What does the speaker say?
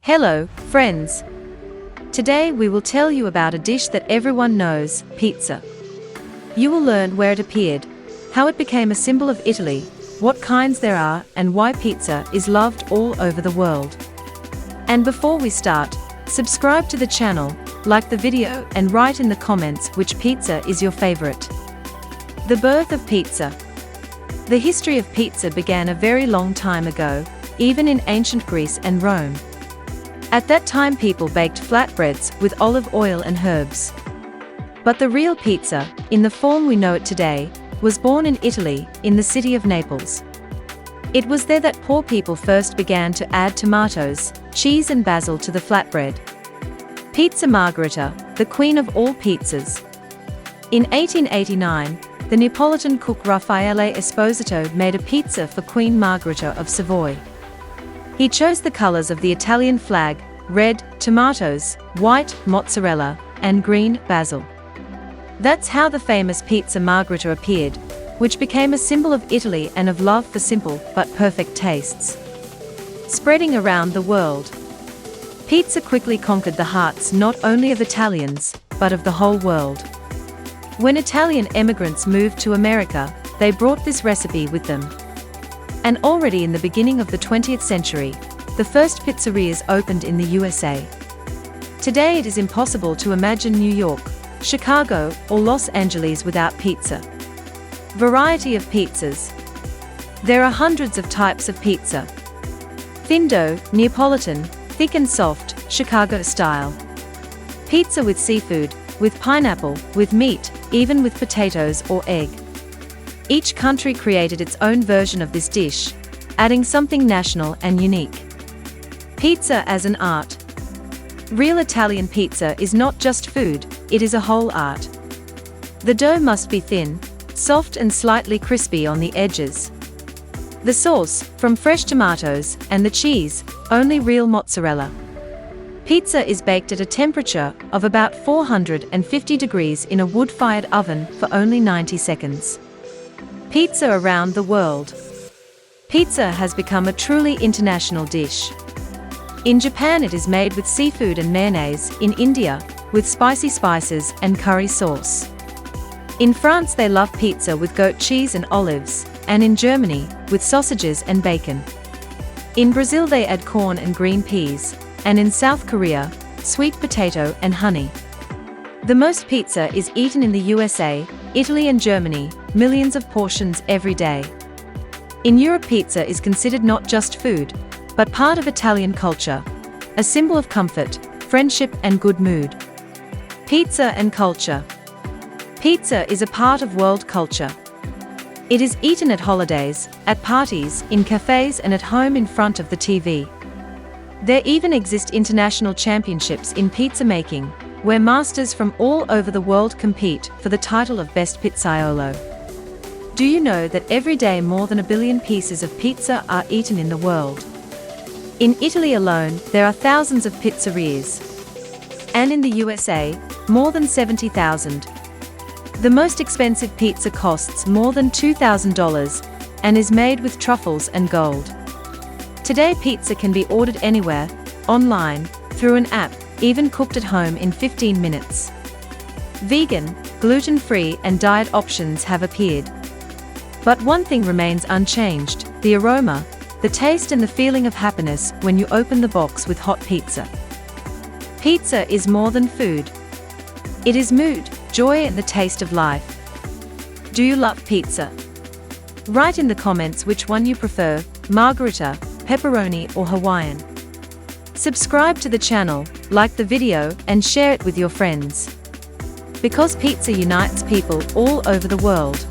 Hello, friends. Today we will tell you about a dish that everyone knows, pizza. You will learn where it appeared, how it became a symbol of Italy, what kinds there are, and why pizza is loved all over the world. And before we start, subscribe to the channel, like the video, and write in the comments which pizza is your favorite. The birth of pizza. The history of pizza began a very long time ago, even in ancient Greece and Rome. At that time people baked flatbreads with olive oil and herbs. But the real pizza, in the form we know it today, was born in Italy, in the city of Naples. It was there that poor people first began to add tomatoes, cheese and basil to the flatbread. Pizza Margherita, the queen of all pizzas. In 1889, the Neapolitan cook Raffaele Esposito made a pizza for Queen Margherita of Savoy. He chose the colors of the Italian flag: red, tomatoes; white, mozzarella; and green, basil. That's how the famous Pizza Margherita appeared, which became a symbol of Italy and of love for simple but perfect tastes. Spreading around the world, pizza quickly conquered the hearts not only of Italians, but of the whole world. When Italian immigrants moved to America, they brought this recipe with them. And already in the beginning of the 20th century, the first pizzerias opened in the USA. Today it is impossible to imagine New York, Chicago, or Los Angeles without pizza. Variety of pizzas. There are hundreds of types of pizza. Thin dough, Neapolitan; thick and soft, Chicago style. Pizza with seafood, with pineapple, with meat, even with potatoes or egg. Each country created its own version of this dish, adding something national and unique. Pizza as an art. Real Italian pizza is not just food, it is a whole art. The dough must be thin, soft and slightly crispy on the edges. The sauce, from fresh tomatoes, and the cheese, only real mozzarella. Pizza is baked at a temperature of about 450 degrees in a wood-fired oven for only 90 seconds. Pizza around the world. Pizza has become a truly international dish. In Japan it is made with seafood and mayonnaise, in India, with spicy spices and curry sauce. In France they love pizza with goat cheese and olives, and in Germany, with sausages and bacon. In Brazil they add corn and green peas, and in South Korea, sweet potato and honey. The most pizza is eaten in the USA, Italy and Germany, millions of portions every day. In Europe pizza is considered not just food, but part of Italian culture, a symbol of comfort, friendship and good mood. Pizza and culture. Pizza is a part of world culture. It is eaten at holidays, at parties, in cafes and at home in front of the TV. There even exist international championships in pizza making, where masters from all over the world compete for the title of Best Pizzaiolo. Do you know that every day more than 1 billion pieces of pizza are eaten in the world? In Italy alone, there are thousands of pizzerias. And in the USA, more than 70,000. The most expensive pizza costs more than $2,000 and is made with truffles and gold. Today pizza can be ordered anywhere, online, through an app, even cooked at home in 15 minutes. Vegan, gluten-free and diet options have appeared. But one thing remains unchanged: the aroma, the taste and the feeling of happiness when you open the box with hot pizza. Pizza is more than food. It is mood, joy and the taste of life. Do you love pizza? Write in the comments which one you prefer, Margherita, pepperoni or Hawaiian. Subscribe to the channel, like the video, and share it with your friends. Because pizza unites people all over the world.